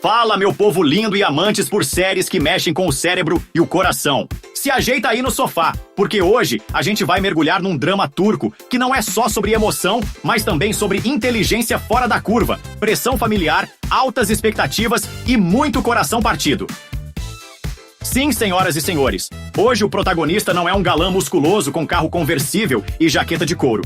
Fala, meu povo lindo e amantes por séries que mexem com o cérebro e o coração. Se ajeita aí no sofá, porque hoje a gente vai mergulhar num drama turco que não é só sobre emoção, mas também sobre inteligência fora da curva, pressão familiar, altas expectativas e muito coração partido. Sim, senhoras e senhores, hoje o protagonista não é um galã musculoso com carro conversível e jaqueta de couro,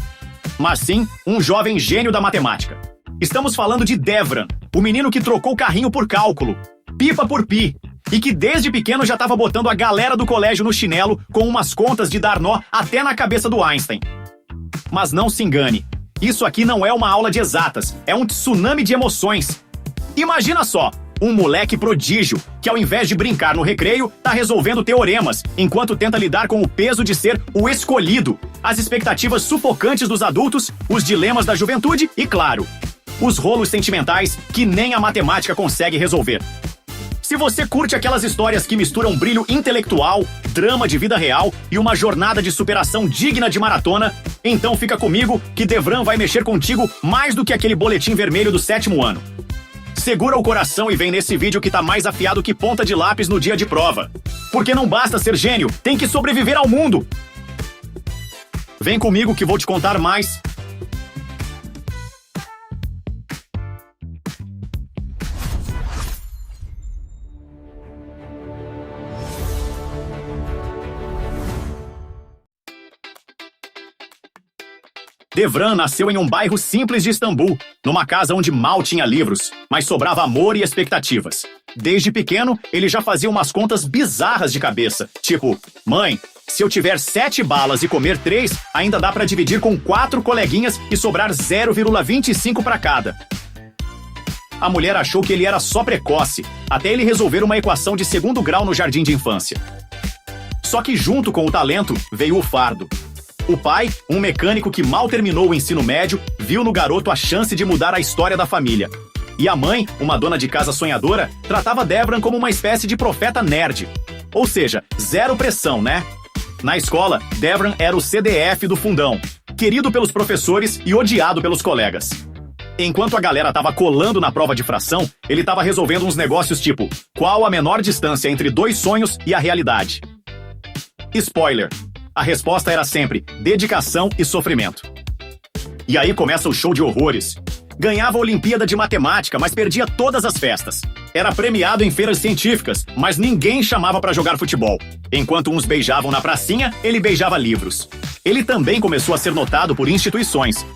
mas sim um jovem gênio da matemática. Estamos falando de Devran, o menino que trocou carrinho por cálculo, pipa por pi, e que desde pequeno já estava botando a galera do colégio no chinelo com umas contas de dar nó até na cabeça do Einstein. Mas não se engane, isso aqui não é uma aula de exatas, é um tsunami de emoções. Imagina só, um moleque prodígio que ao invés de brincar no recreio, tá resolvendo teoremas, enquanto tenta lidar com o peso de ser o escolhido, as expectativas sufocantes dos adultos, os dilemas da juventude e, claro, os rolos sentimentais que nem a matemática consegue resolver. Se você curte aquelas histórias que misturam brilho intelectual, drama de vida real e uma jornada de superação digna de maratona, então fica comigo que Devran vai mexer contigo mais do que aquele boletim vermelho do 7º ano. Segura o coração e vem nesse vídeo que tá mais afiado que ponta de lápis no dia de prova. Porque não basta ser gênio, tem que sobreviver ao mundo! Vem comigo que vou te contar mais. Devran nasceu em um bairro simples de Istambul, numa casa onde mal tinha livros, mas sobrava amor e expectativas. Desde pequeno, ele já fazia umas contas bizarras de cabeça, tipo, mãe, se eu tiver 7 balas e comer 3, ainda dá pra dividir com 4 coleguinhas e sobrar 0,25 pra cada. A mulher achou que ele era só precoce, até ele resolver uma equação de 2º grau no jardim de infância. Só que junto com o talento, veio o fardo. O pai, um mecânico que mal terminou o ensino médio, viu no garoto a chance de mudar a história da família. E a mãe, uma dona de casa sonhadora, tratava Devran como uma espécie de profeta nerd. Ou seja, zero pressão, né? Na escola, Devran era o CDF do fundão, querido pelos professores e odiado pelos colegas. Enquanto a galera tava colando na prova de fração, ele tava resolvendo uns negócios tipo, qual a menor distância entre 2 sonhos e a realidade? Spoiler! A resposta era sempre dedicação e sofrimento. E aí começa o show de horrores. Ganhava a Olimpíada de Matemática, mas perdia todas as festas. Era premiado em feiras científicas, mas ninguém chamava pra jogar futebol. Enquanto uns beijavam na pracinha, ele beijava livros. Ele também começou a ser notado por instituições.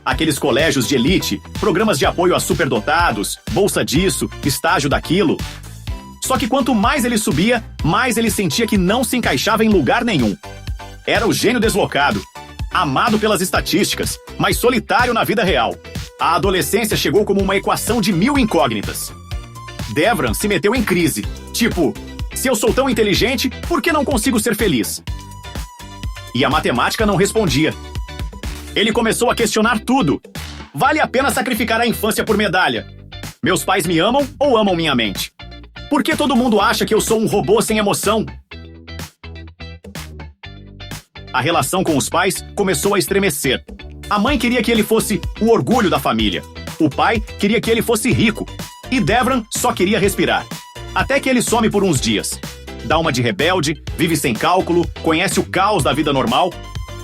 Aqueles colégios de elite, programas de apoio a superdotados, bolsa disso, estágio daquilo. Só que quanto mais ele subia, mais ele sentia que não se encaixava em lugar nenhum. Era o gênio deslocado, amado pelas estatísticas, mas solitário na vida real. A adolescência chegou como uma equação de 1000 incógnitas. Devran se meteu em crise, tipo, se eu sou tão inteligente, por que não consigo ser feliz? E a matemática não respondia. Ele começou a questionar tudo. Vale a pena sacrificar a infância por medalha? Meus pais me amam ou amam minha mente? Por que todo mundo acha que eu sou um robô sem emoção? A relação com os pais começou a estremecer. A mãe queria que ele fosse o orgulho da família. O pai queria que ele fosse rico. E Devran só queria respirar. Até que ele some por uns dias. Dá uma de rebelde, vive sem cálculo, conhece o caos da vida normal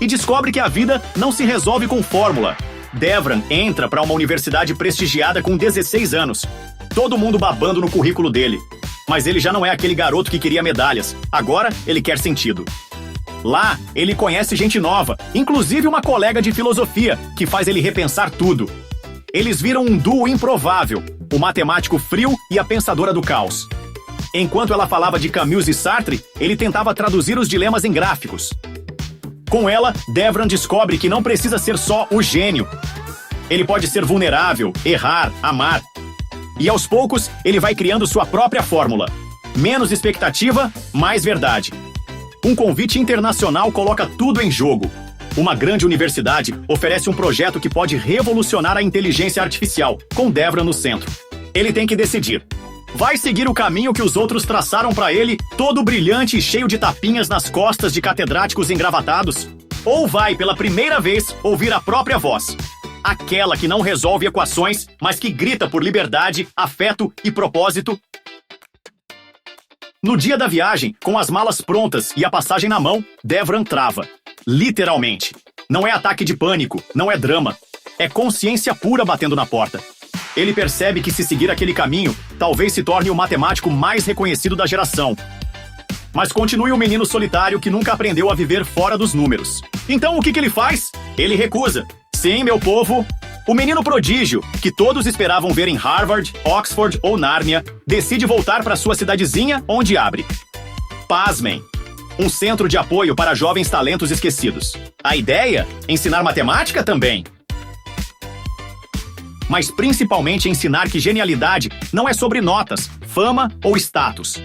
e descobre que a vida não se resolve com fórmula. Devran entra para uma universidade prestigiada com 16 anos. Todo mundo babando no currículo dele. Mas ele já não é aquele garoto que queria medalhas. Agora ele quer sentido. Lá, ele conhece gente nova, inclusive uma colega de filosofia, que faz ele repensar tudo. Eles viram um duo improvável, o matemático frio e a pensadora do caos. Enquanto ela falava de Camus e Sartre, ele tentava traduzir os dilemas em gráficos. Com ela, Devran descobre que não precisa ser só o gênio. Ele pode ser vulnerável, errar, amar. E aos poucos, ele vai criando sua própria fórmula. Menos expectativa, mais verdade. Um convite internacional coloca tudo em jogo. Uma grande universidade oferece um projeto que pode revolucionar a inteligência artificial, com Devran no centro. Ele tem que decidir. Vai seguir o caminho que os outros traçaram para ele, todo brilhante e cheio de tapinhas nas costas de catedráticos engravatados? Ou vai, pela primeira vez, ouvir a própria voz? Aquela que não resolve equações, mas que grita por liberdade, afeto e propósito. No dia da viagem, com as malas prontas e a passagem na mão, Devran trava. Literalmente. Não é ataque de pânico, não é drama. É consciência pura batendo na porta. Ele percebe que se seguir aquele caminho, talvez se torne o matemático mais reconhecido da geração. Mas continue um menino solitário que nunca aprendeu a viver fora dos números. Então o que ele faz? Ele recusa. Sim, meu povo, o menino prodígio, que todos esperavam ver em Harvard, Oxford ou Nárnia, decide voltar para sua cidadezinha, onde abre. Pasmem! Um centro de apoio para jovens talentos esquecidos. A ideia? Ensinar matemática também. Mas principalmente ensinar que genialidade não é sobre notas, fama ou status.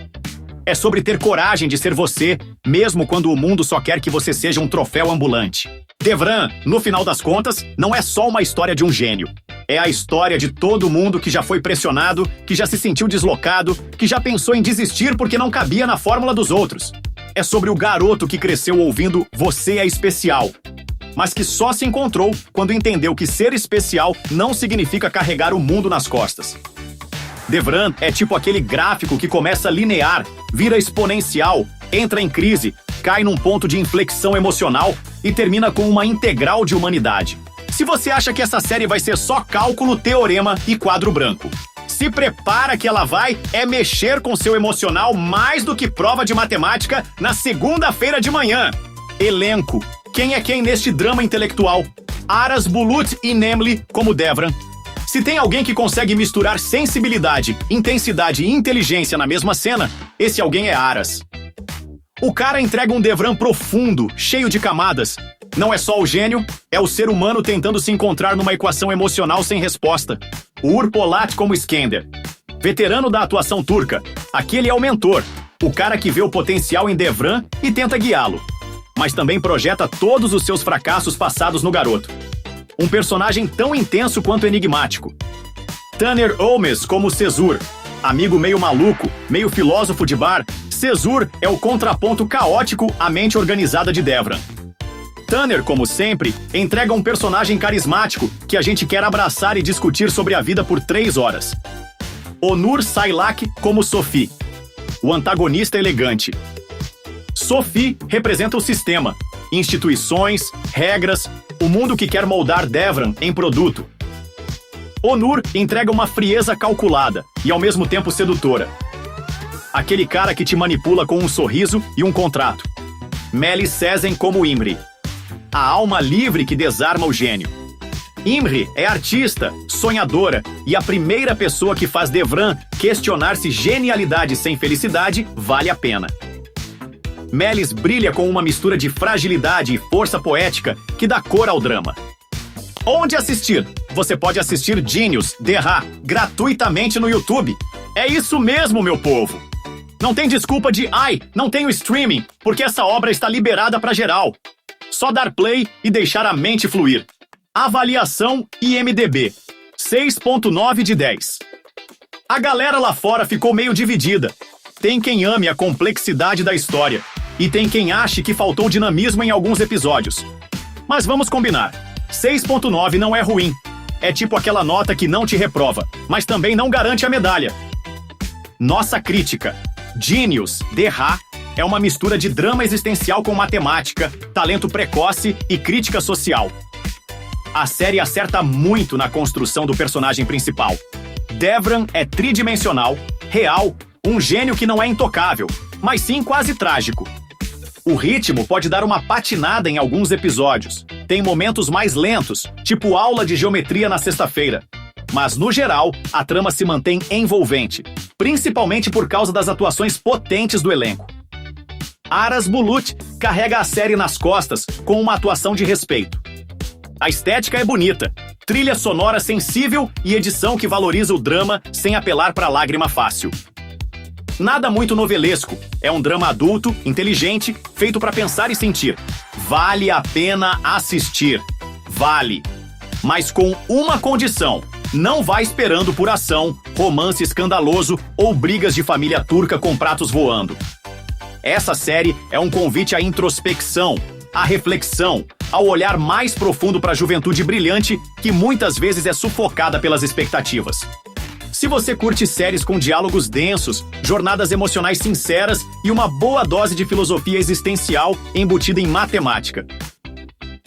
É sobre ter coragem de ser você, mesmo quando o mundo só quer que você seja um troféu ambulante. Devran, no final das contas, não é só uma história de um gênio. É a história de todo mundo que já foi pressionado, que já se sentiu deslocado, que já pensou em desistir porque não cabia na fórmula dos outros. É sobre o garoto que cresceu ouvindo "Você é especial", mas que só se encontrou quando entendeu que ser especial não significa carregar o mundo nas costas. Devran é tipo aquele gráfico que começa linear, vira exponencial, entra em crise, cai num ponto de inflexão emocional e termina com uma integral de humanidade. Se você acha que essa série vai ser só cálculo, teorema e quadro branco, se prepara que ela vai mexer com seu emocional mais do que prova de matemática na segunda-feira de manhã. Elenco. Quem é quem neste drama intelectual? Aras Bulut e Nemli como Devran. Se tem alguém que consegue misturar sensibilidade, intensidade e inteligência na mesma cena, esse alguém é Aras. O cara entrega um Devran profundo, cheio de camadas. Não é só o gênio, é o ser humano tentando se encontrar numa equação emocional sem resposta. O Uğur Polat como Skender. Veterano da atuação turca, aquele é o mentor, o cara que vê o potencial em Devran e tenta guiá-lo. Mas também projeta todos os seus fracassos passados no garoto. Um personagem tão intenso quanto enigmático. Taner Olmes como Cesur. Amigo meio maluco, meio filósofo de bar, Cesur é o contraponto caótico à mente organizada de Devran. Taner, como sempre, entrega um personagem carismático que a gente quer abraçar e discutir sobre a vida por 3 horas. Onur Sailak como Sophie. O antagonista elegante. Sophie representa o sistema, instituições, regras, o mundo que quer moldar Devran em produto. Onur entrega uma frieza calculada e ao mesmo tempo sedutora. Aquele cara que te manipula com um sorriso e um contrato. Melis Sezen como Imri. A alma livre que desarma o gênio. Imri é artista, sonhadora e a primeira pessoa que faz Devran questionar se genialidade sem felicidade vale a pena. Melis brilha com uma mistura de fragilidade e força poética que dá cor ao drama. Onde assistir? Você pode assistir Genius, Derra, gratuitamente no YouTube. É isso mesmo, meu povo! Não tem desculpa de "ai, não tenho streaming", porque essa obra está liberada para geral. Só dar play e deixar a mente fluir. Avaliação IMDb, 6.9 de 10. A galera lá fora ficou meio dividida. Tem quem ame a complexidade da história e tem quem ache que faltou dinamismo em alguns episódios. Mas vamos combinar, 6.9 não é ruim. É tipo aquela nota que não te reprova, mas também não garante a medalha. Nossa crítica. Genius, Derra, é uma mistura de drama existencial com matemática, talento precoce e crítica social. A série acerta muito na construção do personagem principal. Devran é tridimensional, real, um gênio que não é intocável, mas sim quase trágico. O ritmo pode dar uma patinada em alguns episódios. Tem momentos mais lentos, tipo aula de geometria na sexta-feira. Mas, no geral, a trama se mantém envolvente, principalmente por causa das atuações potentes do elenco. Aras Bulut carrega a série nas costas com uma atuação de respeito. A estética é bonita, trilha sonora sensível e edição que valoriza o drama sem apelar para a lágrima fácil. Nada muito novelesco, é um drama adulto, inteligente, feito para pensar e sentir. Vale a pena assistir. Vale. Mas com uma condição: não vá esperando por ação, romance escandaloso ou brigas de família turca com pratos voando. Essa série é um convite à introspecção, à reflexão, ao olhar mais profundo para a juventude brilhante que muitas vezes é sufocada pelas expectativas. Se você curte séries com diálogos densos, jornadas emocionais sinceras e uma boa dose de filosofia existencial embutida em matemática,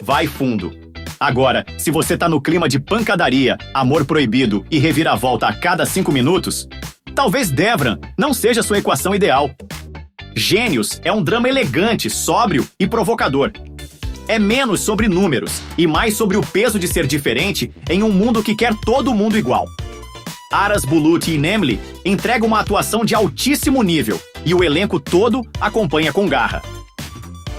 vai fundo. Agora, se você tá no clima de pancadaria, amor proibido e reviravolta a cada 5 minutos, talvez Devran não seja sua equação ideal. Gênios é um drama elegante, sóbrio e provocador. É menos sobre números e mais sobre o peso de ser diferente em um mundo que quer todo mundo igual. Aras Bulut e Nemli entregam uma atuação de altíssimo nível e o elenco todo acompanha com garra.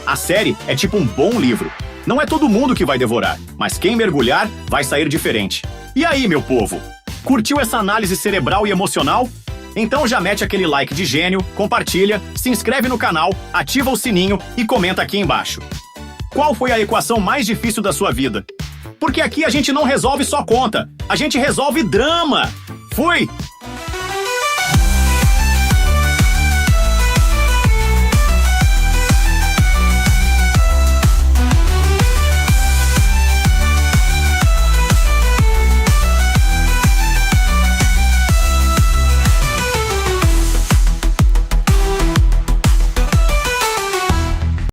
A série é tipo um bom livro. Não é todo mundo que vai devorar, mas quem mergulhar vai sair diferente. E aí, meu povo? Curtiu essa análise cerebral e emocional? Então já mete aquele like de gênio, compartilha, se inscreve no canal, ativa o sininho e comenta aqui embaixo. Qual foi a equação mais difícil da sua vida? Porque aqui a gente não resolve só conta, a gente resolve drama! Fui!